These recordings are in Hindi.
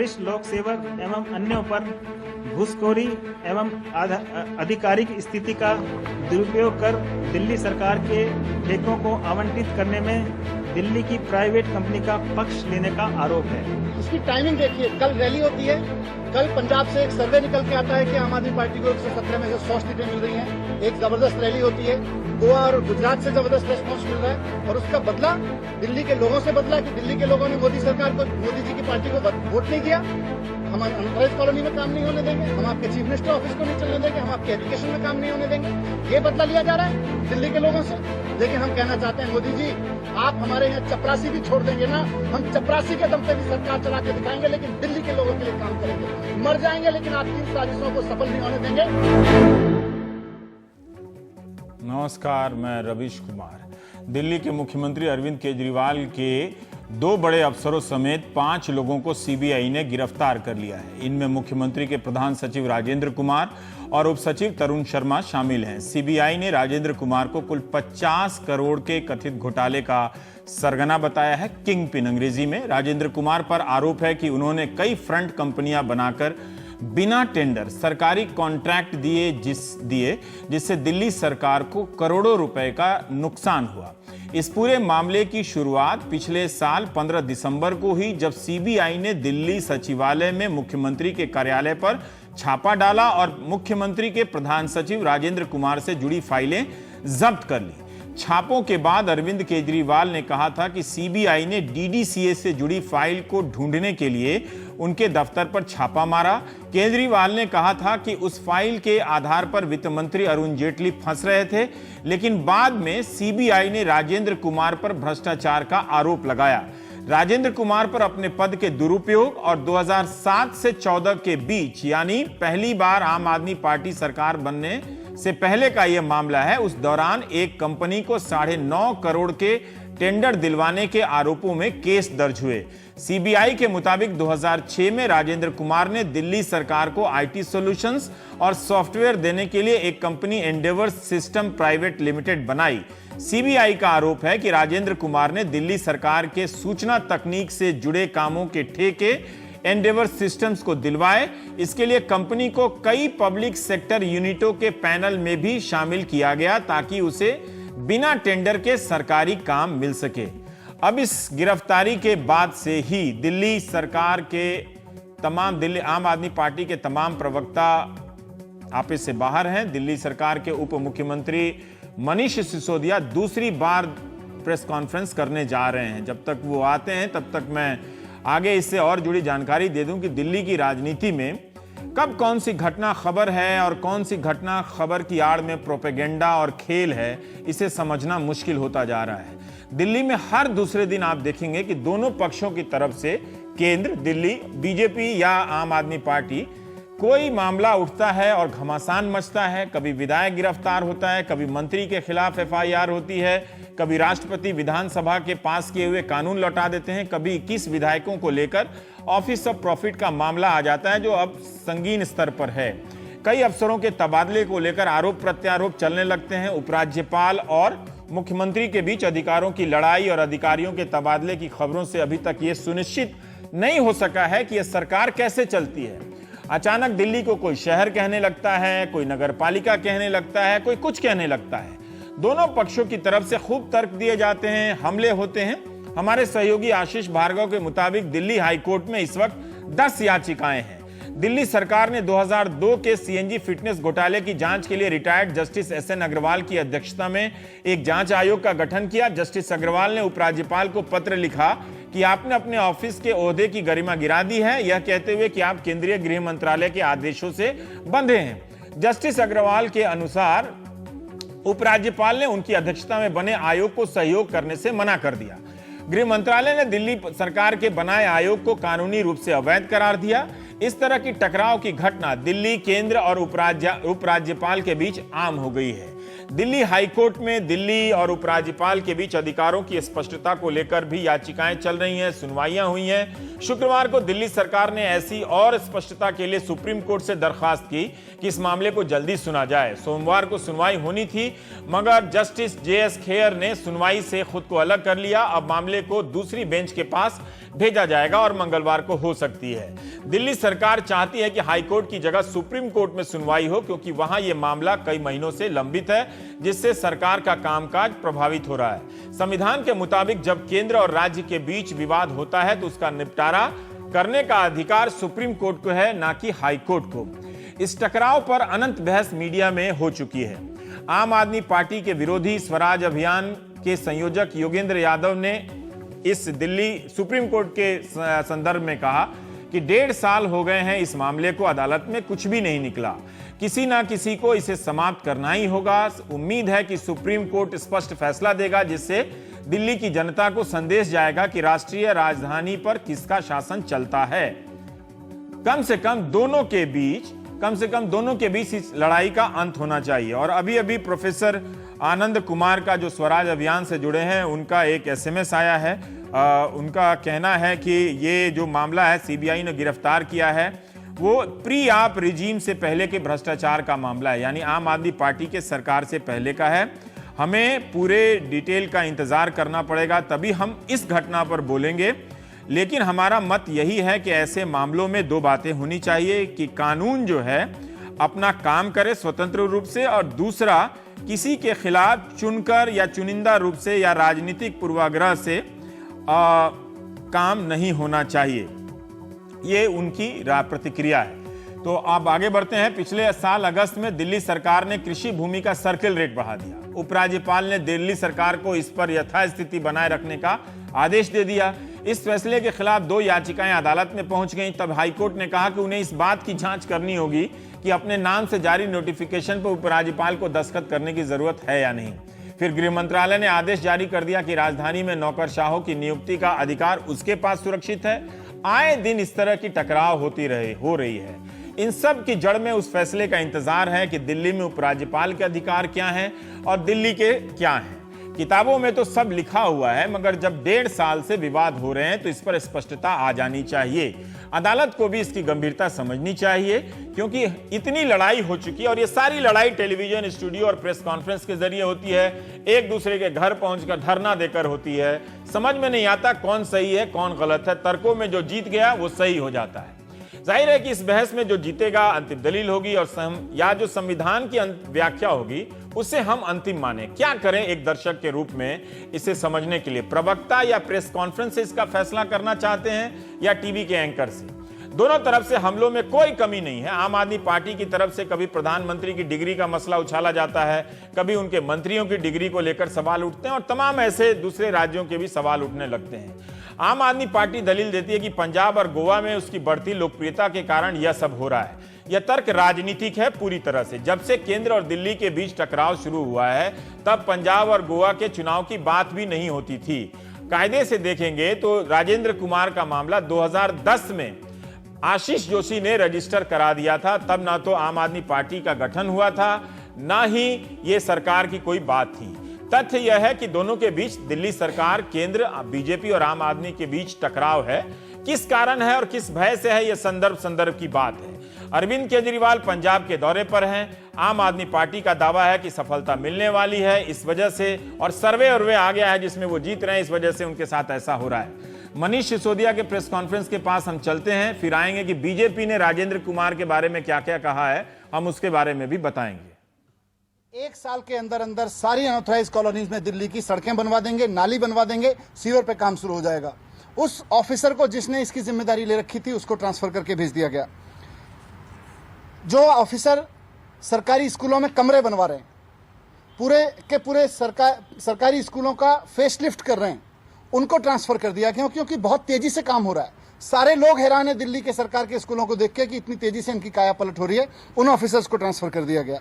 वरिष्ठ लोक सेवक एवं अन्यों पर घूसखोरी एवं आधिकारिक स्थिति का दुरुपयोग कर दिल्ली सरकार के ठेकों को आवंटित करने में दिल्ली की प्राइवेट कंपनी का पक्ष लेने का आरोप है। इसकी टाइमिंग देखिए, कल रैली होती है, कल पंजाब से एक सर्वे निकल के आता है कि आम आदमी पार्टी को 117 में से 100 सीटें मिल रही हैं। एक जबरदस्त रैली होती है, गोवा और गुजरात से जबरदस्त रेस्पॉन्स मिल रहा है और उसका बदला दिल्ली के लोगों से बदला कि दिल्ली के लोगों ने मोदी सरकार को, मोदी जी की पार्टी को वोट नहीं किया। हम अनऑथराइज्ड कॉलोनी में काम नहीं होने देंगे, हम आपके चीफ मिनिस्टर ऑफिस को नहीं चलने देंगे, हम आपके एजुकेशन में काम नहीं होने देंगे। ये बदला लिया जा रहा है दिल्ली के लोगों से। लेकिन हम कहना चाहते हैं मोदी जी, आप हमारे यहाँ चपरासी भी छोड़ देंगे ना, हम चपरासी के दम पे भी सरकार चला के दिखाएंगे, लेकिन दिल्ली के लोगों के लिए काम करेंगे। मर जाएंगे लेकिन आपकी साजिशों को सफल नहीं होने देंगे। नमस्कार, मैं रवीश कुमार। दिल्ली के मुख्यमंत्री अरविंद केजरीवाल के 2 बड़े अफसरों समेत 5 लोगों को सीबीआई ने गिरफ्तार कर लिया है। इनमें मुख्यमंत्री के प्रधान सचिव राजेंद्र कुमार और उप सचिव तरुण शर्मा शामिल हैं। सीबीआई ने राजेंद्र कुमार को कुल 50 करोड़ के कथित घोटाले का सरगना बताया है, किंग पिन अंग्रेजी में। राजेंद्र कुमार पर आरोप है कि उन्होंने कई फ्रंट कंपनियां बनाकर बिना टेंडर सरकारी कॉन्ट्रैक्ट दिए जिससे दिल्ली सरकार को करोड़ों रुपए का नुकसान हुआ। इस पूरे मामले की शुरुआत पिछले साल 15 दिसंबर को हुई, जब सीबीआई ने दिल्ली सचिवालय में मुख्यमंत्री के कार्यालय पर छापा डाला और मुख्यमंत्री के प्रधान सचिव राजेंद्र कुमार से जुड़ी फाइलें जब्त कर ली। छापों के बाद अरविंद केजरीवाल ने कहा था कि सीबीआई ने डीडीसीए से जुड़ी फाइल को ढूंढने के लिए उनके दफ्तर पर छापा मारा। केजरीवाल ने कहा था कि उस फाइल के आधार पर वित्त मंत्री अरुण जेटली फंस रहे थे, लेकिन बाद में सीबीआई ने राजेंद्र कुमार पर भ्रष्टाचार का आरोप लगाया। राजेंद्र कुमार पर अपने पद के दुरुपयोग और 2007 से 14 के बीच, यानी पहली बार आम आदमी पार्टी सरकार बनने से पहले का यह मामला है, उस दौरान एक कंपनी को 9.5 करोड़ के टेंडर दिलवाने के आरोपों में केस दर्ज हुए। सीबीआई के मुताबिक 2006 में राजेंद्र कुमार ने दिल्ली सरकार को आईटी सॉल्यूशंस और सॉफ्टवेयर देने के लिए एक company Endeavour system private limited बनाई। सीबीआई का आरोप है कि राजेंद्र कुमार ने दिल्ली सरकार के सूचना तकनीक से जुड़े कामों के ठेके एंडेवर सिस्टम्स को दिलवाए। इसके लिए कंपनी को कई पब्लिक सेक्टर यूनिटों के पैनल में भी शामिल किया गया ताकि उसे बिना टेंडर के सरकारी काम मिल सके। अब इस गिरफ्तारी के बाद से ही दिल्ली सरकार के दिल्ली आम आदमी पार्टी के तमाम प्रवक्ता आपे से बाहर हैं। दिल्ली सरकार के उप मुख्यमंत्री मनीष सिसोदिया दूसरी बार प्रेस कॉन्फ्रेंस करने जा रहे हैं। जब तक वो आते हैं तब तक मैं आगे इससे और जुड़ी जानकारी दे दूं कि दिल्ली की राजनीति में कब कौन सी घटना खबर है और कौन सी घटना खबर की आड़ में प्रोपेगेंडा और खेल है, इसे समझना मुश्किल होता जा रहा है। दिल्ली में हर दूसरे दिन आप देखेंगे कि दोनों पक्षों की तरफ से, केंद्र दिल्ली बीजेपी या आम आदमी पार्टी, कोई मामला उठता है और घमासान मचता है। कभी विधायक गिरफ्तार होता है, कभी मंत्री के खिलाफ एफआईआर होती है, कभी राष्ट्रपति विधानसभा के पास किए हुए कानून लौटा देते हैं, कभी 21 विधायकों को लेकर ऑफिस ऑफ प्रॉफिट का मामला आ जाता है जो अब संगीन स्तर पर है। कई अफसरों के तबादले को लेकर आरोप प्रत्यारोप चलने लगते हैं। उपराज्यपाल और मुख्यमंत्री के बीच अधिकारों की लड़ाई और अधिकारियों के तबादले की खबरों से अभी तक यह सुनिश्चित नहीं हो सका है कि यह सरकार कैसे चलती है। अचानक दिल्ली को कोई शहर कहने लगता है, कोई नगर पालिका कहने लगता है, कोई कुछ कहने लगता है। दोनों पक्षों की तरफ से खूब तर्क दिए जाते हैं, हमले होते हैं। हमारे सहयोगी आशीष भार्गव के मुताबिक दिल्ली हाईकोर्ट में इस वक्त 10 याचिकाएं हैं। दिल्ली सरकार ने 2002 के सीएनजी फिटनेस घोटाले की जांच के लिए रिटायर्ड जस्टिस एसएन अग्रवाल की अध्यक्षता में एक जांच आयोग का गठन किया। जस्टिस अग्रवाल ने उपराज्यपाल को पत्र लिखा कि आपने अपने ऑफिस के ओहदे की गरिमा गिरा दी है, यह कहते हुए कि आप केंद्रीय गृह मंत्रालय के आदेशों से बंधे हैं। जस्टिस अग्रवाल के अनुसार उपराज्यपाल ने उनकी अध्यक्षता में बने आयोग को सहयोग करने से मना कर दिया। गृह मंत्रालय ने दिल्ली सरकार के बनाए आयोग को कानूनी रूप से अवैध करार दिया। इस तरह की टकराव की घटना दिल्ली, केंद्र और उपराज्यपाल के बीच आम हो गई है। दिल्ली हाईकोर्ट में दिल्ली और उपराज्यपाल के बीच अधिकारों की स्पष्टता को लेकर भी याचिकाएं चल रही हैं, सुनवाइयां हुई हैं। शुक्रवार को दिल्ली सरकार ने ऐसी और स्पष्टता के लिए सुप्रीम कोर्ट से दरखास्त की कि इस मामले को जल्दी सुना जाए। सोमवार को सुनवाई होनी थी, मगर जस्टिस जेएस खेयर ने सुनवाई से खुद को अलग कर लिया। अब मामले को दूसरी बेंच के पास भेजा जाएगा और मंगलवार को हो सकती है। दिल्ली सरकार चाहती है कि हाईकोर्ट की जगह सुप्रीम कोर्ट में सुनवाई हो, क्योंकि वहां यह मामला कई महीनों से लंबित है, जिससे सरकार का कामकाज प्रभावित हो रहा है। संविधान के मुताबिक जब केंद्र और राज्य के बीच विवाद होता है तो उसका निपटारा करने का अधिकार सुप्रीम कोर्ट को है, ना कि हाई कोर्ट को। इस टकराव पर अनंत बहस मीडिया में हो चुकी है। आम आदमी पार्टी के विरोधी स्वराज अभियान के संयोजक योगेंद्र यादव ने इस दिल्ली सुप्रीम कोर्ट के संदर्भ में कहा कि 1.5 साल हो गए हैं इस मामले को, अदालत में कुछ भी नहीं निकला, किसी ना किसी को इसे समाप्त करना ही होगा। उम्मीद है कि सुप्रीम कोर्ट स्पष्ट फैसला देगा, जिससे दिल्ली की जनता को संदेश जाएगा कि राष्ट्रीय राजधानी पर किसका शासन चलता है। कम से कम दोनों के बीच इस लड़ाई का अंत होना चाहिए। और अभी प्रोफेसर आनंद कुमार का जो स्वराज अभियान से जुड़े हैं, उनका एक SMS आया है। उनका कहना है कि ये जो मामला है सीबीआई ने गिरफ्तार किया है, वो प्री आप रिजीम से पहले के भ्रष्टाचार का मामला है, यानी आम आदमी पार्टी के सरकार से पहले का है। हमें पूरे डिटेल का इंतजार करना पड़ेगा, तभी हम इस घटना पर बोलेंगे। लेकिन हमारा मत यही है कि ऐसे मामलों में 2 बातें होनी चाहिए कि कानून जो है अपना काम करे स्वतंत्र रूप से, और दूसरा किसी के खिलाफ चुनकर या चुनिंदा रूप से या राजनीतिक पूर्वाग्रह से काम नहीं होना चाहिए। ये उनकी प्रतिक्रिया है। तो आप आगे बढ़ते हैं। पिछले साल अगस्त में दिल्ली सरकार ने कृषि भूमि का सर्किल रेट बढ़ा दिया। उपराज्यपाल ने दिल्ली सरकार को इस पर यथास्थिति बनाए रखने का आदेश दे दिया। इस फैसले के खिलाफ 2 याचिकाएं अदालत में पहुंच गईं। तब हाईकोर्ट ने कहा कि उन्हें इस बात की जांच करनी होगी कि अपने नाम से जारी नोटिफिकेशन पर उपराज्यपाल को दस्तखत करने की जरूरत है या नहीं। फिर गृह मंत्रालय ने आदेश जारी कर दिया कि राजधानी में नौकरशाहों की नियुक्ति का अधिकार उसके पास सुरक्षित है। आए दिन इस तरह की टकराव हो रही है। इन सब की जड़ में उस फैसले का इंतजार है कि दिल्ली में उपराज्यपाल के अधिकार क्या हैं और दिल्ली के क्या हैं। किताबों में तो सब लिखा हुआ है, मगर जब 1.5 साल से विवाद हो रहे हैं तो इस पर स्पष्टता आ जानी चाहिए। अदालत को भी इसकी गंभीरता समझनी चाहिए, क्योंकि इतनी लड़ाई हो चुकी है और ये सारी लड़ाई टेलीविजन स्टूडियो और प्रेस कॉन्फ्रेंस के जरिए होती है, एक दूसरे के घर पहुंचकर धरना देकर होती है। समझ में नहीं आता कौन सही है कौन गलत है। तर्कों में जो जीत गया वो सही हो जाता है। जाहिर है कि इस बहस में जो जीतेगा अंतिम दलील होगी और या जो संविधान की व्याख्या होगी उसे हम अंतिम माने। क्या करें एक दर्शक के रूप में इसे समझने के लिए? प्रवक्ता या प्रेस कॉन्फ्रेंस से इसका फैसला करना चाहते हैं या टीवी के एंकर से? दोनों तरफ से हमलों में कोई कमी नहीं है। आम आदमी पार्टी की तरफ से कभी प्रधानमंत्री की डिग्री का मसला उछाला जाता है, कभी उनके मंत्रियों की डिग्री को लेकर सवाल उठते हैं और तमाम ऐसे दूसरे राज्यों के भी सवाल उठने लगते हैं। आम आदमी पार्टी दलील देती है कि पंजाब और गोवा में उसकी बढ़ती लोकप्रियता के कारण यह सब हो रहा है। यह तर्क राजनीतिक है पूरी तरह से। जब से केंद्र और दिल्ली के बीच टकराव शुरू हुआ है तब पंजाब और गोवा के चुनाव की बात भी नहीं होती थी। कायदे से देखेंगे तो राजेंद्र कुमार का मामला 2010 में आशीष जोशी ने रजिस्टर करा दिया था। तब ना तो आम आदमी पार्टी का गठन हुआ था, ना ही ये सरकार की कोई बात थी। तथ्य यह है कि दोनों के बीच दिल्ली सरकार, केंद्र, बीजेपी और आम आदमी के बीच टकराव है। किस कारण है और किस भय से है, यह संदर्भ की बात है। अरविंद केजरीवाल पंजाब के दौरे पर हैं। आम आदमी पार्टी का दावा है कि सफलता मिलने वाली है इस वजह से, और सर्वे आ गया है जिसमें वो जीत रहे हैं, इस वजह से उनके साथ ऐसा हो रहा है। मनीष सिसोदिया के प्रेस कॉन्फ्रेंस के पास हम चलते हैं, फिर आएंगे कि बीजेपी ने राजेंद्र कुमार के बारे में क्या क्या कहा है, हम उसके बारे में भी बताएंगे। 1 साल के अंदर अंदर सारी अनऑथराइज कॉलोनीज में दिल्ली की सड़कें बनवा देंगे, नाली बनवा देंगे, सीवर पे काम शुरू हो जाएगा। उस ऑफिसर को जिसने इसकी जिम्मेदारी ले रखी थी उसको ट्रांसफर करके भेज दिया गया। जो ऑफिसर सरकारी स्कूलों में कमरे बनवा रहे हैं, पूरे के पूरे सरकारी स्कूलों का फेसलिफ्ट कर रहे हैं, उनको ट्रांसफर कर दिया गया, क्योंकि बहुत तेजी से काम हो रहा है। सारे लोग हैरान है दिल्ली के सरकार के स्कूलों को देख के कि इतनी तेजी से इनकी काया पलट हो रही है। उन ऑफिसर्स को ट्रांसफर कर दिया गया।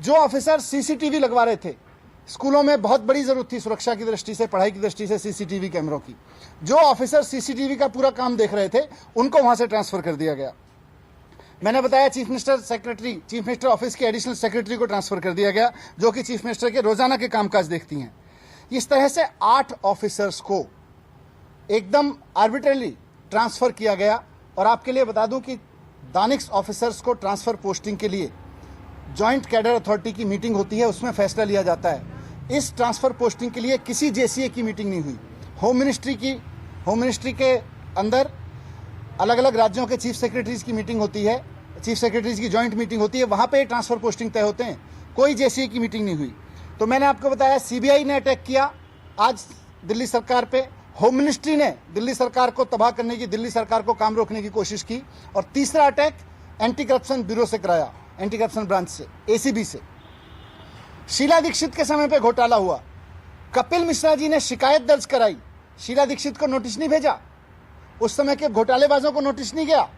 जो ऑफिसर सीसीटीवी लगवा रहे थे, स्कूलों में बहुत बड़ी जरूरत थी सुरक्षा की दृष्टि से, पढ़ाई की दृष्टि से सीसीटीवी कैमरों की, जो ऑफिसर सीसीटीवी का पूरा काम देख रहे थे उनको वहां से ट्रांसफर कर दिया गया। मैंने बताया चीफ मिनिस्टर ऑफिस के एडिशनल सेक्रेटरी को ट्रांसफर कर दिया गया, जो कि चीफ मिनिस्टर के रोजाना के कामकाज देखती हैं। इस तरह से 8 ऑफिसर्स को एकदम आर्बिट्रेरली ट्रांसफर किया गया। और आपके लिए बता दूं कि दानिश ऑफिसर्स को ट्रांसफर पोस्टिंग के लिए जॉइंट कैडर अथॉरिटी की मीटिंग होती है, उसमें फैसला लिया जाता है। इस ट्रांसफर पोस्टिंग के लिए किसी जेसीए की मीटिंग नहीं हुई। होम मिनिस्ट्री के अंदर अलग अलग राज्यों के चीफ सेक्रेटरीज की मीटिंग होती है, चीफ सेक्रेटरीज की जॉइंट मीटिंग होती है, वहाँ पे ट्रांसफर पोस्टिंग तय होते हैं, कोई जेसीए की मीटिंग नहीं हुई। तो मैंने आपको बताया सीबीआई ने अटैक किया आज दिल्ली सरकार पे, होम मिनिस्ट्री ने दिल्ली सरकार को तबाह करने की, दिल्ली सरकार को काम रोकने की कोशिश की, और तीसरा अटैक एंटी करप्शन ब्यूरो से कराया, एंटी करप्शन ब्रांच से, एसीबी से। शीला दीक्षित के समय पे घोटाला हुआ, कपिल मिश्रा जी ने शिकायत दर्ज कराई, शीला दीक्षित को नोटिस नहीं भेजा, उस समय के घोटालेबाजों को नोटिस नहीं गया,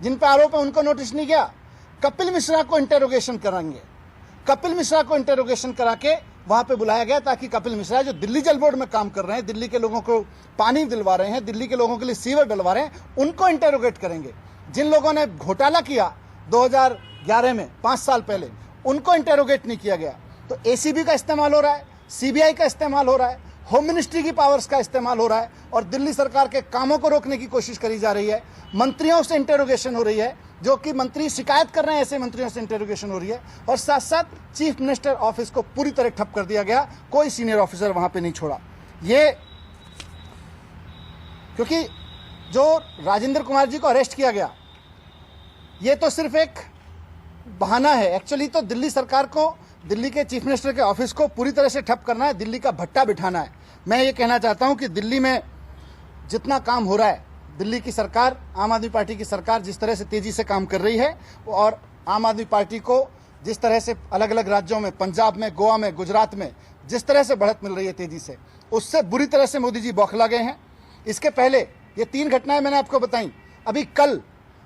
जिन पर आरोप है उनको नोटिस नहीं गया। कपिल मिश्रा को इंटेरोगेशन कराएंगे, कपिल मिश्रा को इंटेरोगेशन करा के वहां पे बुलाया गया ताकि कपिल मिश्रा जो दिल्ली जल बोर्ड में काम कर रहे हैं, दिल्ली के लोगों को पानी दिलवा रहे हैं, दिल्ली के लोगों के लिए सीवर डलवा रहे हैं, उनको इंटेरोगेट करेंगे। जिन लोगों ने घोटाला किया 2011 में, 5 साल पहले, उनको इंटेरोगेट नहीं किया गया। तो एसीबी का इस्तेमाल हो रहा है, सीबीआई का इस्तेमाल हो रहा है, होम मिनिस्ट्री की पावर्स का इस्तेमाल हो रहा है, और दिल्ली सरकार के कामों को रोकने की कोशिश करी जा रही है। मंत्रियों से इंटेरोगेशन हो रही है, जो कि मंत्री शिकायत कर रहे हैं, ऐसे मंत्रियों से इंटेरोगेशन हो रही है, और साथ साथ चीफ मिनिस्टर ऑफिस को पूरी तरह ठप कर दिया गया, कोई सीनियर ऑफिसर वहां पे नहीं छोड़ा। ये क्योंकि जो राजेंद्र कुमार जी को अरेस्ट किया गया, ये तो सिर्फ एक बहाना है। एक्चुअली तो दिल्ली सरकार को, दिल्ली के चीफ मिनिस्टर के ऑफिस को पूरी तरह से ठप करना है, दिल्ली का भट्टा बिठाना है। मैं ये कहना चाहता हूं कि दिल्ली में जितना काम हो रहा है, दिल्ली की सरकार, आम आदमी पार्टी की सरकार जिस तरह से तेजी से काम कर रही है, और आम आदमी पार्टी को जिस तरह से अलग अलग राज्यों में, पंजाब में, गोवा में, गुजरात में जिस तरह से बढ़त मिल रही है तेजी से, उससे बुरी तरह से मोदी जी बौखला गए हैं। इसके पहले ये 3 घटनाएं मैंने आपको बताई। अभी कल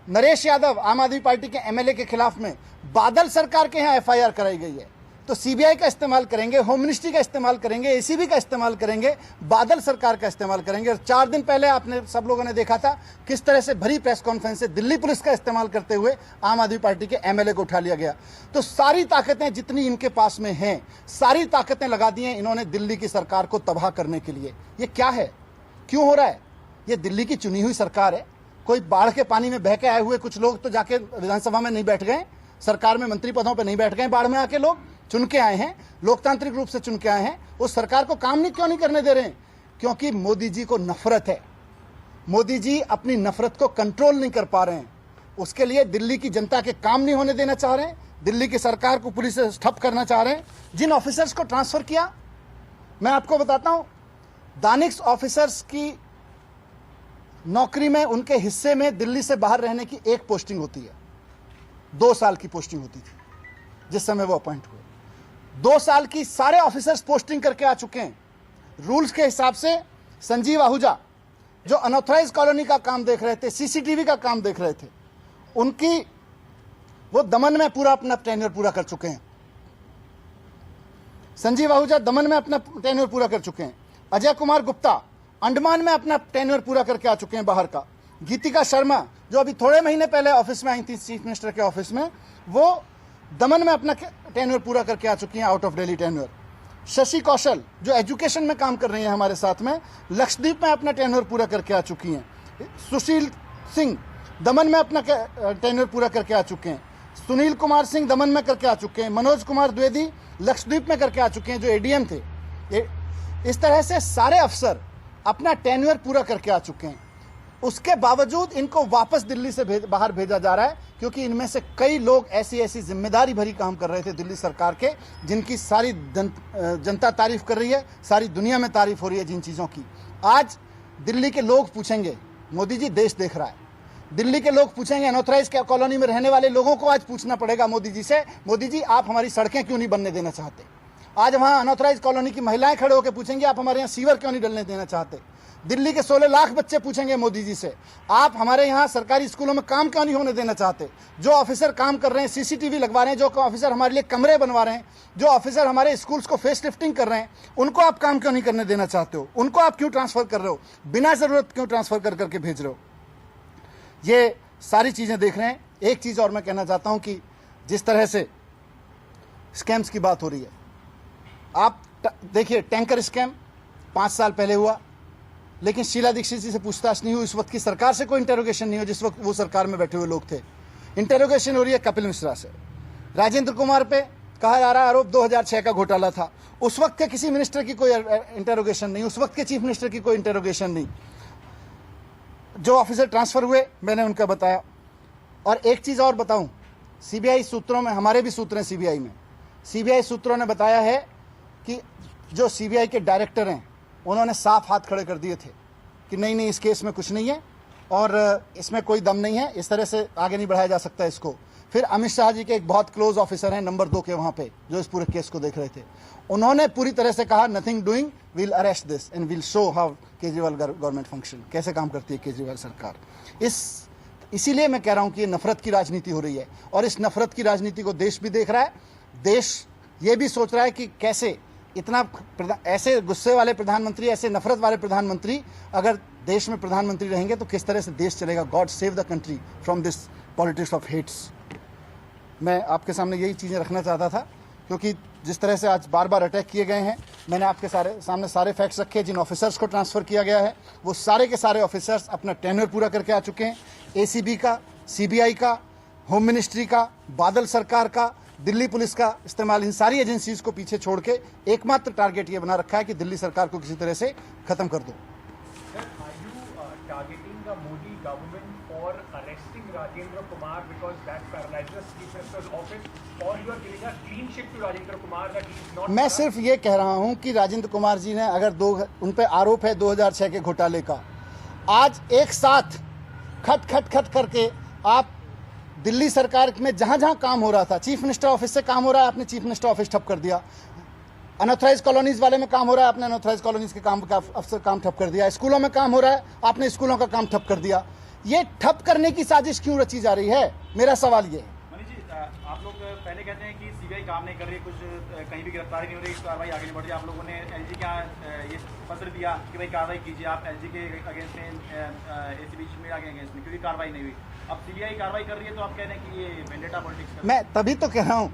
नरेश यादव, आम आदमी पार्टी के एमएलए के खिलाफ में बादल सरकार के यहाँ एफआईआर कराई गई है। तो सीबीआई का इस्तेमाल करेंगे, होम मिनिस्ट्री का इस्तेमाल करेंगे, एसीबी का इस्तेमाल करेंगे, बादल सरकार का इस्तेमाल करेंगे। और 4 दिन पहले आपने सब लोगों ने देखा था किस तरह से भरी प्रेस कॉन्फ्रेंस से दिल्ली पुलिस का इस्तेमाल करते हुए आम आदमी पार्टी के एमएलए को उठा लिया गया। तो सारी ताकतें जितनी इनके पास में हैं, सारी ताकतें लगा दी हैं इन्होंने दिल्ली की सरकार को तबाह करने के लिए। ये क्या है, क्यों हो रहा है? ये दिल्ली की चुनी हुई सरकार है। कोई बाढ़ के पानी में बह के आए हुए कुछ लोग तो जाके विधानसभा में नहीं बैठ गए, सरकार में मंत्री पदों पर नहीं बैठ गए, बाढ़ में आके लोग चुन के आए हैं, लोकतांत्रिक रूप से चुन के आए हैं। उस सरकार को काम क्यों नहीं करने दे रहे हैं? क्योंकि मोदी जी को नफरत है। मोदी जी अपनी नफरत को कंट्रोल नहीं कर पा रहे हैं। उसके लिए दिल्ली की जनता के काम नहीं होने देना चाह रहे हैं, दिल्ली की सरकार को पुलिस से ठप करना चाह रहे हैं। जिन ऑफिसर्स को ट्रांसफर किया, मैं आपको बताता हूं, दानिश ऑफिसर्स की नौकरी में, उनके हिस्से में दिल्ली से बाहर रहने की एक पोस्टिंग होती है। 2 साल की पोस्टिंग होती थी जिस समय वो अपॉइंट हुए। 2 साल की सारे ऑफिसर्स पोस्टिंग करके आ चुके हैं। रूल्स के हिसाब से संजीव आहूजा जो अनऑथराइज कॉलोनी का काम देख रहे थे, सीसीटीवी का काम देख रहे थे, उनकी वो दमन में पूरा अपना टेन्योर पूरा कर चुके हैं। संजीव आहूजा दमन में अपना टेन्योर पूरा कर चुके हैं। अजय कुमार गुप्ता अंडमान में अपना टेन्योर पूरा करके आ चुके हैं बाहर का। गीतिका शर्मा जो अभी थोड़े महीने पहले ऑफिस में आई थी, चीफ मिनिस्टर के ऑफिस में, वो दमन में अपना टेन्योर पूरा करके आ चुकी हैं, out of Delhi tenure. Shashi Kaushal जो एजुकेशन में काम कर रही हैं हमारे साथ में, लक्षद्वीप में अपना टेन्योर पूरा करके आ चुकी हैं। सुशील सिंह दमन में अपना टेन्योर पूरा करके आ चुके हैं। सुनील कुमार सिंह दमन में करके आ चुके हैं। मनोज कुमार द्विवेदी लक्षद्वीप में करके आ चुके हैं, जो एडीएम थे। इस तरह से सारे अफसर अपना टेन्योर पूरा करके आ चुके हैं। उसके बावजूद इनको वापस दिल्ली से बाहर भेजा जा रहा है, क्योंकि इनमें से कई लोग ऐसी जिम्मेदारी भरी काम कर रहे थे दिल्ली सरकार के, जिनकी सारी जनता तारीफ कर रही है, सारी दुनिया में तारीफ हो रही है जिन चीज़ों की। आज दिल्ली के लोग पूछेंगे, मोदी जी देश देख रहा है, दिल्ली के लोग पूछेंगे, अनऑथराइज कॉलोनी में रहने वाले लोगों को आज पूछना पड़ेगा मोदी जी से, मोदी जी आप हमारी सड़कें क्यों नहीं बनने देना चाहते? आज वहाँ अनऑथराइज कॉलोनी की महिलाएं खड़े होकर पूछेंगे, आप हमारे यहाँ सीवर क्यों नहीं डलने देना चाहते? दिल्ली के 16 लाख बच्चे पूछेंगे मोदी जी से, आप हमारे यहाँ सरकारी स्कूलों में काम क्यों नहीं होने देना चाहते? जो ऑफिसर काम कर रहे हैं, सीसीटीवी लगवा रहे हैं, जो ऑफिसर हमारे लिए कमरे बनवा रहे हैं, जो ऑफिसर हमारे स्कूल्स को फेस लिफ्टिंग कर रहे हैं, उनको आप काम क्यों नहीं करने देना चाहते हो? उनको आप क्यों ट्रांसफर कर रहे हो? बिना जरूरत क्यों ट्रांसफर कर करके भेज रहे हो? ये सारी चीज़ें देख रहे हैं। एक चीज़ और मैं कहना चाहता हूँ कि जिस तरह से स्कैम्स की बात हो रही है, आप देखिए, टैंकर स्कैम 5 साल पहले हुआ, लेकिन शीला दीक्षित जी से पूछताछ नहीं हुई। उस वक्त की सरकार से कोई इंटेरोगेशन नहीं हुआ जिस वक्त वो सरकार में बैठे हुए लोग थे। इंटेरोगेशन हो रही है कपिल मिश्रा से। राजेंद्र कुमार पे कहा जा रहा है आरोप 2006 का घोटाला था। उस वक्त के किसी मिनिस्टर की कोई इंटेरोगेशन नहीं, उस वक्त के चीफ मिनिस्टर की कोई इंटेरोगेशन नहीं। जो ऑफिसर ट्रांसफर हुए मैंने उनका बताया। और एक चीज और बताऊं, सीबीआई सूत्रों में, हमारे भी सूत्र हैं सीबीआई में, सीबीआई सूत्रों ने बताया है कि जो सीबीआई के डायरेक्टर हैं उन्होंने साफ हाथ खड़े कर दिए थे कि नहीं नहीं, इस केस में कुछ नहीं है और इसमें कोई दम नहीं है, इस तरह से आगे नहीं बढ़ाया जा सकता इसको। फिर अमित शाह जी के एक बहुत क्लोज ऑफिसर हैं नंबर 2 के वहां पे, जो इस पूरे केस को देख रहे थे, उन्होंने पूरी तरह से कहा nothing doing, will arrest this and will show how Kejriwal government function, कैसे काम करती है केजरीवाल सरकार। इसीलिए मैं कह रहा हूं कि ये नफरत की राजनीति हो रही है और इस नफरत की राजनीति को देश भी देख रहा है। देश ये भी सोच रहा है कि कैसे इतना ऐसे गुस्से वाले प्रधानमंत्री, ऐसे नफरत वाले प्रधानमंत्री अगर देश में प्रधानमंत्री रहेंगे तो किस तरह से देश चलेगा। God save the country from this politics of hates. मैं आपके सामने यही चीज़ें रखना चाहता था, क्योंकि जिस तरह से आज बार बार अटैक किए गए हैं, मैंने आपके सामने सारे फैक्ट्स रखे। जिन ऑफिसर्स को ट्रांसफ़र किया गया है वो सारे के सारे ऑफिसर्स अपना टेन्योर पूरा करके आ चुके हैं। एसीबी का, सीबीआई का, होम मिनिस्ट्री का, बादल सरकार का, दिल्ली पुलिस का इस्तेमाल, इन सारी एजेंसीज को पीछे छोड़ के एकमात्र टारगेट ये बना रखा है कि दिल्ली सरकार को किसी तरह से खत्म कर दो। Targeting the Modi government for arresting Rajendra Kumar because that paralyzes Chief Minister's office, or you are giving a clean sheet to Rajendra Kumar that he is not? मैं सिर्फ ये कह रहा हूं कि राजेंद्र कुमार जी ने अगर उन पे आरोप है 2006 के घोटाले का, आज एक साथ खट करके आप दिल्ली सरकार में जहां जहां काम हो रहा था, चीफ मिनिस्टर ऑफिस से काम हो रहा है, आपने चीफ मिनिस्टर ऑफिस ठप कर दिया। अनऑथराइज कॉलोनीज वाले में काम हो रहा है, आपने अनऑथराइज कॉलोनीज के काम का अफसर काम ठप कर दिया। स्कूलों में काम हो रहा है, आपने स्कूलों का काम ठप कर दिया। ये ठप करने की साजिश क्यों रची जा रही है, मेरा सवाल ये है। मनीष जी, आप लोग पहले कहते हैं कि सीबीआई काम नहीं कर रही, कुछ कहीं भी गिरफ्तारी नहीं हो रही, कार्रवाई आगे नहीं बढ़ रही। आप लोगों ने एलजी का ये पत्र दिया कि भाई कार्रवाई कीजिए, आप एलजी के अगेंस्ट में, एसीबी के अगेंस्ट में, क्योंकि कार्रवाई नहीं हुई। अब सीबीआई कार्रवाई कर रही है तो आप कह रहे हैं कि ये वेंडेटा पॉलिटिक्स। मैं तभी तो कह रहा हूं,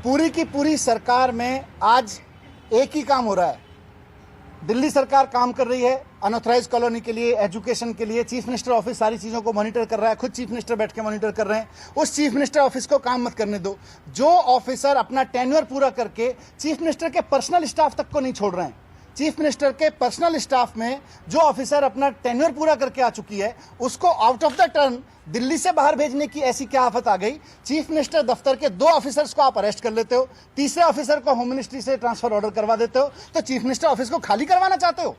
पूरी की पूरी सरकार में आज एक ही काम हो रहा है। दिल्ली सरकार काम कर रही है अनऑथराइज कॉलोनी के लिए, एजुकेशन के लिए। चीफ मिनिस्टर ऑफिस सारी चीज़ों को मॉनिटर कर रहा है, खुद चीफ मिनिस्टर बैठ के मॉनिटर कर रहे हैं। उस चीफ मिनिस्टर ऑफिस को काम मत करने दो। जो ऑफिसर अपना टेन्योर पूरा करके चीफ मिनिस्टर के पर्सनल स्टाफ तक को नहीं छोड़ रहे हैं, चीफ मिनिस्टर के पर्सनल स्टाफ में जो ऑफिसर अपना टेन्योर पूरा करके आ चुकी है, उसको out of the turn Delhi से बाहर भेजने की ऐसी क्या आफत आ गई। चीफ मिनिस्टर दफ्तर के 2 ऑफिसर्स को आप अरेस्ट कर लेते हो, तीसरे ऑफिसर को होम मिनिस्ट्री से ट्रांसफर ऑर्डर करवा देते हो, तो चीफ मिनिस्टर ऑफिस को खाली करवाना चाहते हो,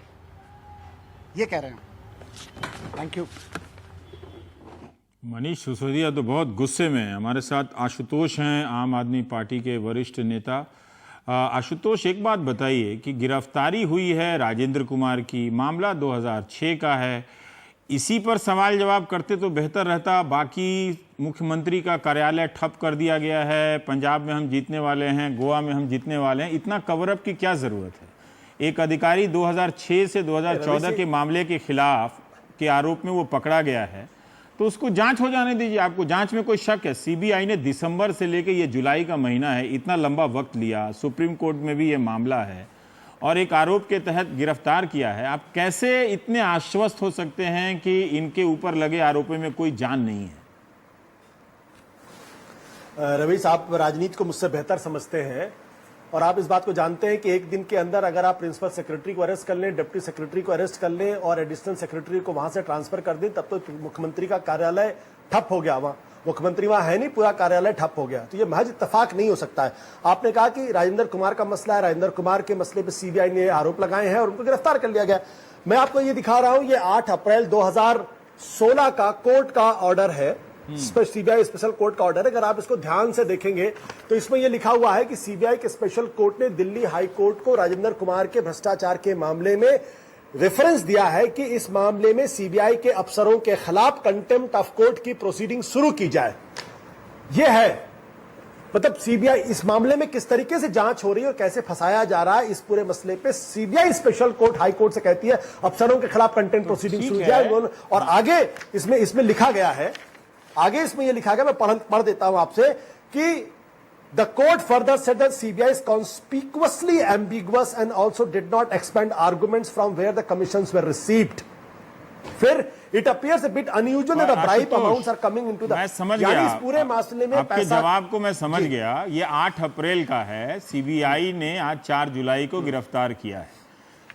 ये कह रहे हैं। Thank you. मनीष सिसोदिया तो बहुत गुस्से में हैं। हमारे साथ आशुतोष हैं, आम आदमी पार्टी के वरिष्ठ नेता। आशुतोष, एक बात बताइए कि गिरफ्तारी हुई है राजेंद्र कुमार की, मामला 2006 का है, इसी पर सवाल जवाब करते तो बेहतर रहता। बाकी मुख्यमंत्री का कार्यालय ठप कर दिया गया है, पंजाब में हम जीतने वाले हैं, गोवा में हम जीतने वाले हैं, इतना कवरअप की क्या ज़रूरत है। एक अधिकारी 2006 से 2014 के मामले के खिलाफ के आरोप में वो पकड़ा गया है, तो उसको जांच हो जाने दीजिए। आपको जांच में कोई शक है? सीबीआई ने दिसंबर से लेकर ये जुलाई का महीना है, इतना लंबा वक्त लिया, सुप्रीम कोर्ट में भी ये मामला है और एक आरोप के तहत गिरफ्तार किया है। आप कैसे इतने आश्वस्त हो सकते हैं कि इनके ऊपर लगे आरोपों में कोई जान नहीं है? रवीश, आप राजनीति को मुझसे बेहतर समझते हैं और आप इस बात को जानते हैं कि एक दिन के अंदर अगर आप प्रिंसिपल सेक्रेटरी को अरेस्ट कर लें, डिप्टी सेक्रेटरी को अरेस्ट कर लें और एडिशनल सेक्रेटरी को वहां से ट्रांसफर कर दें, तब तो मुख्यमंत्री का कार्यालय ठप हो गया। वहां मुख्यमंत्री वहां है नहीं, पूरा कार्यालय ठप हो गया। तो ये महज इत्तेफाक नहीं हो सकता है। आपने कहा कि राजेंद्र कुमार का मसला है, राजेंद्र कुमार के मसले पर सीबीआई ने आरोप लगाए हैं और उनको गिरफ्तार कर लिया गया। मैं आपको ये दिखा रहा हूं, ये 8 अप्रैल 2016 का कोर्ट का ऑर्डर है, सीबीआई स्पेशल कोर्ट का ऑर्डर है। अगर आप इसको ध्यान से देखेंगे तो इसमें यह लिखा हुआ है कि सीबीआई के स्पेशल कोर्ट ने दिल्ली हाई कोर्ट को राजेंद्र कुमार के भ्रष्टाचार के मामले में रेफरेंस दिया है कि इस मामले में सीबीआई के अफसरों के खिलाफ कंटेम्प्ट ऑफ कोर्ट की प्रोसीडिंग शुरू की जाए। यह है मतलब सीबीआई इस मामले में किस तरीके से जांच हो रही है और कैसे फंसाया जा रहा है, इस पूरे मसले पे CBI special court high court से कहती है अफसरों के खिलाफ कंटेम्प्ट प्रोसीडिंग शुरू जाए। और आगे इसमें लिखा गया है, आगे इसमें यह लिखा गया, मैं पढ़ देता हूं आपसे कि the court further said that CBI is conspicuously ambiguous and also did not expend arguments from where the commissions were received. फिर it appears a bit unusual that the bribe amounts are coming into the, मैं समझ गया, इस पूरे मामले में आपके जवाब को मैं समझ गया। ये 8 अप्रैल का है, सीबीआई ने आज 4 जुलाई को गिरफ्तार किया है।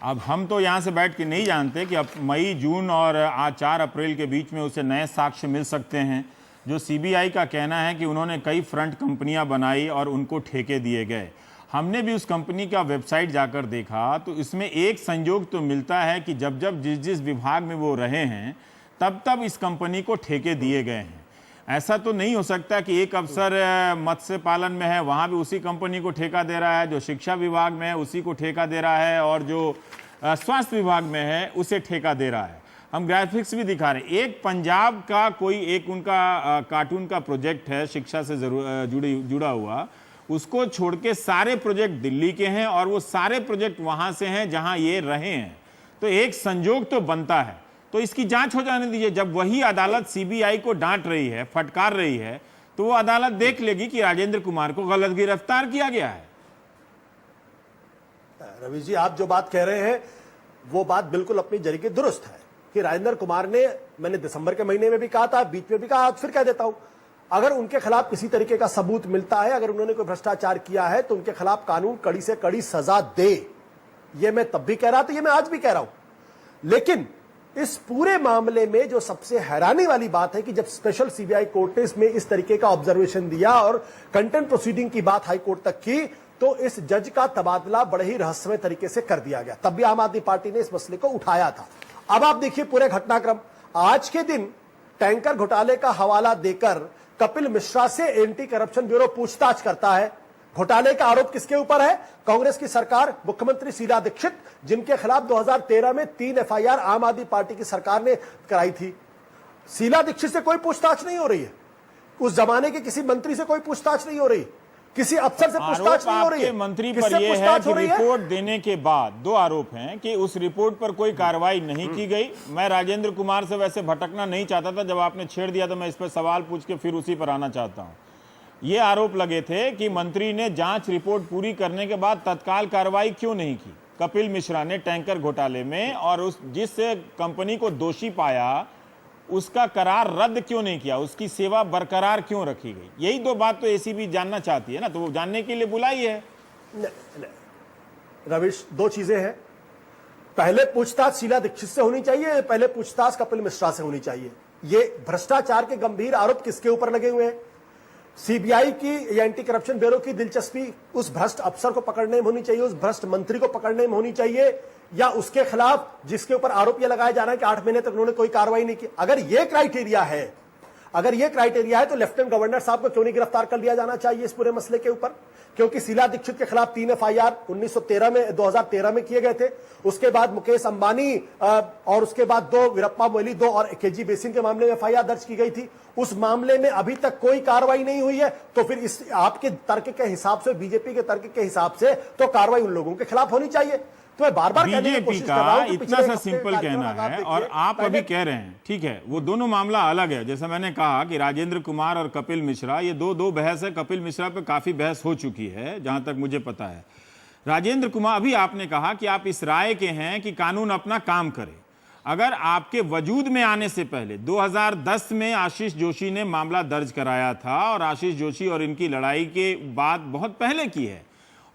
अब हम तो यहाँ से बैठ के नहीं जानते कि अब मई, जून और आज 4 अप्रैल के बीच में उसे नए साक्ष्य मिल सकते हैं। जो सीबीआई का कहना है कि उन्होंने कई फ्रंट कंपनियां बनाई और उनको ठेके दिए गए। हमने भी उस कंपनी का वेबसाइट जाकर देखा तो इसमें एक संयोग तो मिलता है कि जब जब जिस जिस विभाग में वो रहे हैं तब तब इस कंपनी को ठेके दिए गए हैं। ऐसा तो नहीं हो सकता कि एक अफसर मत्स्य पालन में है वहाँ भी उसी कंपनी को ठेका दे रहा है, जो शिक्षा विभाग में है उसी को ठेका दे रहा है, और जो स्वास्थ्य विभाग में है उसे ठेका दे रहा है। हम ग्राफिक्स भी दिखा रहे हैं। एक पंजाब का कोई एक उनका कार्टून का प्रोजेक्ट है शिक्षा से जुड़ा हुआ, उसको छोड़ के सारे प्रोजेक्ट दिल्ली के हैं और वो सारे प्रोजेक्ट वहां से हैं जहां ये रहे हैं। तो एक संजोग तो बनता है, तो इसकी जांच हो जाने दीजिए। जब वही अदालत सीबीआई को डांट रही है, फटकार रही है, तो वो अदालत देख लेगी कि राजेंद्र कुमार को गलत गिरफ्तार किया गया है। रवि जी, आप जो बात कह रहे हैं वो बात बिल्कुल अपनी जगह दुरुस्त है कि राजेंद्र कुमार ने, मैंने दिसंबर के महीने में भी कहा था, बीच में भी कहा, आज फिर कह देता हूं, अगर उनके खिलाफ किसी तरीके का सबूत मिलता है, अगर उन्होंने कोई भ्रष्टाचार किया है तो उनके खिलाफ कानून कड़ी से कड़ी सजा दे। ये मैं तब भी कह रहा था, ये मैं आज भी कह रहा हूं। लेकिन इस पूरे मामले में जो सबसे हैरानी वाली बात है कि जब स्पेशल सीबीआई कोर्ट ने इसमें इस तरीके का ऑब्जर्वेशन दिया और कंटेम्प्ट प्रोसीडिंग की बात हाई कोर्ट तक की, तो इस जज का तबादला बड़े ही रहस्यमय तरीके से कर दिया गया। तब भी आम आदमी पार्टी ने इस मसले को उठाया था। अब आप देखिए पूरे घटनाक्रम। आज के दिन टैंकर घोटाले का हवाला देकर कपिल मिश्रा से एंटी करप्शन ब्यूरो पूछताछ करता है। घोटाले का आरोप किसके ऊपर है? कांग्रेस की सरकार, मुख्यमंत्री शीला दीक्षित, जिनके खिलाफ 2013 में 3 एफआईआर आम आदमी पार्टी की सरकार ने कराई थी। शीला दीक्षित से कोई पूछताछ नहीं हो रही है, उस जमाने के किसी मंत्री से कोई पूछताछ नहीं हो रही, किसी अफसर से पूछताछ नहीं हो रही है। मंत्री पर यह है कि रिपोर्ट देने के बाद 2 आरोप हैं कि उस रिपोर्ट पर कोई कार्रवाई नहीं की गई। मैं राजेंद्र कुमार से वैसे भटकना नहीं चाहता था, जब आपने छेड़ दिया तो मैं इस पर सवाल पूछ के फिर उसी पर आना चाहता हूं। ये आरोप लगे थे कि मंत्री ने जांच रिपोर्ट पूरी करने के बाद तत्काल कार्रवाई क्यों नहीं की कपिल मिश्रा ने टैंकर घोटाले में, और उस जिस कंपनी को दोषी पाया उसका करार रद्द क्यों नहीं किया, उसकी सेवा बरकरार क्यों रखी गई। यही 2 बात तो एसीबी जानना चाहती है ना, तो वो जानने के लिए बुलाई है। रविश, 2 चीजें हैं। पहले पूछताछ शीला दीक्षित से होनी चाहिए, पहले पूछताछ कपिल मिश्रा से होनी चाहिए। ये भ्रष्टाचार के गंभीर आरोप किसके ऊपर लगे हुए हैं? सीबीआई की या एंटी करप्शन ब्यूरो की दिलचस्पी उस भ्रष्ट अफसर को पकड़ने में होनी चाहिए, उस भ्रष्ट मंत्री को पकड़ने में होनी चाहिए, या उसके खिलाफ जिसके ऊपर आरोप यह लगाया जा रहा है कि 8 महीने तक उन्होंने कोई कार्रवाई नहीं की। अगर यह क्राइटेरिया है, तो लेफ्टिनेंट गवर्नर साहब को क्यों नहीं गिरफ्तार कर लिया जाना चाहिए इस पूरे मसले के ऊपर? क्योंकि शीला दीक्षित के खिलाफ 3 एफआईआर 2013 में किए गए थे। उसके बाद मुकेश अंबानी और उसके बाद 2 वीरप्पा मोइली 2 और केजी बेसिन के मामले में एफआईआर दर्ज की गई थी। उस मामले में अभी तक कोई कार्रवाई नहीं हुई है। तो फिर इस आपके तर्क के हिसाब से, बीजेपी के तर्क के हिसाब से, तो कार्रवाई उन लोगों के खिलाफ होनी चाहिए। तो मैं बार-बार बीजेपी का इतना सा सिंपल कहना है, और आप अभी कह रहे हैं, ठीक है, वो दोनों मामला अलग है। जैसे मैंने कहा कि राजेंद्र कुमार और कपिल मिश्रा, ये दो बहस है। कपिल मिश्रा पे काफी बहस हो चुकी है जहां तक मुझे पता है। राजेंद्र कुमार, अभी आपने कहा कि आप इस राय के हैं कि कानून अपना काम करे। अगर आपके वजूद में आने से पहले 2010 में आशीष जोशी ने मामला दर्ज कराया था, और आशीष जोशी और इनकी लड़ाई के बाद बहुत पहले की है,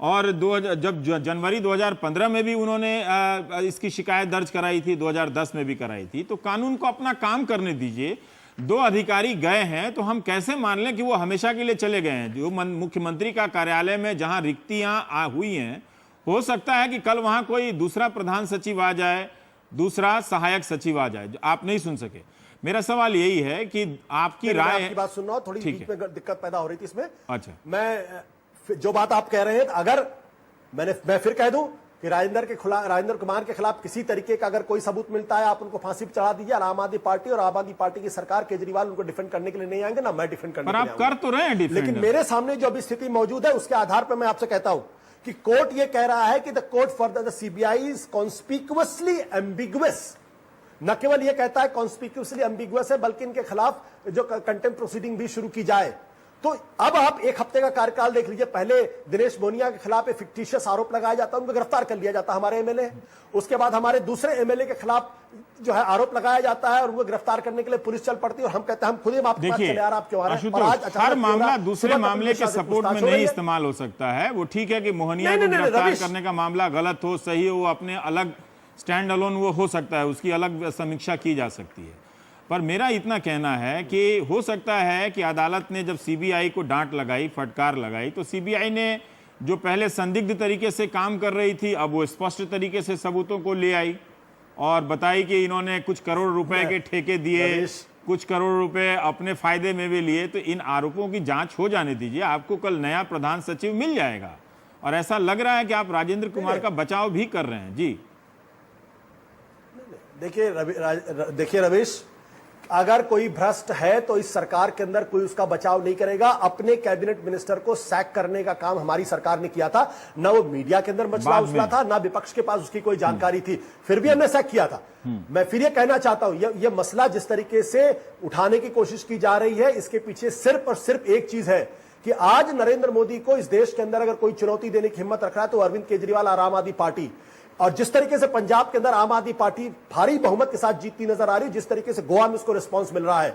और जब जनवरी 2015 में भी उन्होंने इसकी शिकायत दर्ज कराई थी, 2010 में भी कराई थी। तो कानून को अपना काम करने दीजिए। 2 अधिकारी गए हैं तो हम कैसे मान लें कि वो हमेशा के लिए चले गए हैं? जो मुख्यमंत्री का कार्यालय में जहां रिक्तियां हुई हैं, हो सकता है कि कल वहां कोई दूसरा प्रधान सचिव आ जाए, दूसरा सहायक सचिव आ जाए, आप नहीं सुन सके। मेरा सवाल यही है कि आपकी राय, आपकी बात सुन रहा हूं, थोड़ी बीच में दिक्कत पैदा हो रही थी इसमें। अच्छा, मैं जो बात आप कह रहे हैं, अगर मैं फिर कह दूं कि राजेंद्र कुमार के खिलाफ किसी तरीके का अगर कोई सबूत मिलता है, आप उनको फांसी पर चढ़ा दीजिए। आम आदमी पार्टी और आम आदमी पार्टी की सरकार, केजरीवाल उनको डिफेंड करने के लिए नहीं आएंगे, ना मैं डिफेंड करने के लिए आप कर तो रहे हैं डिफेंड। लेकिन मेरे सामने जो अभी स्थिति मौजूद है उसके आधार पर मैं आपसे कहता हूं कि कोर्ट ये कह रहा है कि the court for the CBI is conspicuously ambiguous. न केवल ये कहता है कॉन्स्पिक्युअसली एम्बिगुअस है, बल्कि इनके खिलाफ जो कंटेम्प्ट प्रोसीडिंग भी शुरू की जाए तो अब आप एक हफ्ते का कार्यकाल देख लीजिए। पहले दिनेश मोनिया के खिलाफ एक फिक्टिशियस आरोप लगाया जाता, उनको गिरफ्तार कर लिया जाता हमारे एमएलए। उसके बाद हमारे दूसरे एमएलए के खिलाफ जो है आरोप लगाया जाता है और उनको गिरफ्तार करने के लिए पुलिस चल पड़ती है और हम कहते हैं हम खुद ही आपके पास चले यार, आप क्यों आ रहे हैं? और आज हर मामला दूसरे मामले के सपोर्ट में नहीं इस्तेमाल हो सकता है। वो ठीक है कि मोहनिया को गिरफ्तार करने का मामला गलत हो, सही हो, वो अपने अलग स्टैंड अलोन वो हो सकता है, उसकी अलग समीक्षा की जा सकती है। पर मेरा इतना कहना है कि हो सकता है कि अदालत ने जब सीबीआई को डांट लगाई, फटकार लगाई, तो सीबीआई ने जो पहले संदिग्ध तरीके से काम कर रही थी, अब वो स्पष्ट तरीके से सबूतों को ले आई और बताई कि इन्होंने कुछ करोड़ रुपए के ठेके दिए, कुछ करोड़ रुपए अपने फायदे में भी लिए। तो इन आरोपों की जांच हो जाने दीजिए, आपको कल नया प्रधान सचिव मिल जाएगा। और ऐसा लग रहा है कि आप राजेंद्र कुमार का बचाव भी कर रहे हैं। जी देखिए रवीश, अगर कोई भ्रष्ट है तो इस सरकार के अंदर कोई उसका बचाव नहीं करेगा। अपने कैबिनेट मिनिस्टर को सैक करने का काम हमारी सरकार ने किया था, ना वो मीडिया के अंदर मसला उछला था, ना विपक्ष के पास उसकी कोई जानकारी थी, फिर भी हमने सैक किया था। मैं फिर ये कहना चाहता हूं, ये मसला जिस तरीके से उठाने की कोशिश की जा रही है, इसके पीछे सिर्फ और सिर्फ एक चीज है कि आज नरेंद्र मोदी को इस देश के अंदर अगर कोई चुनौती देने की हिम्मत रख रहा है तो अरविंद केजरीवाल और आम आदमी पार्टी। और जिस तरीके से पंजाब के अंदर आम आदमी पार्टी भारी बहुमत के साथ जीतती नजर आ रही है, जिस तरीके से गोवा में उसको रिस्पांस मिल रहा है,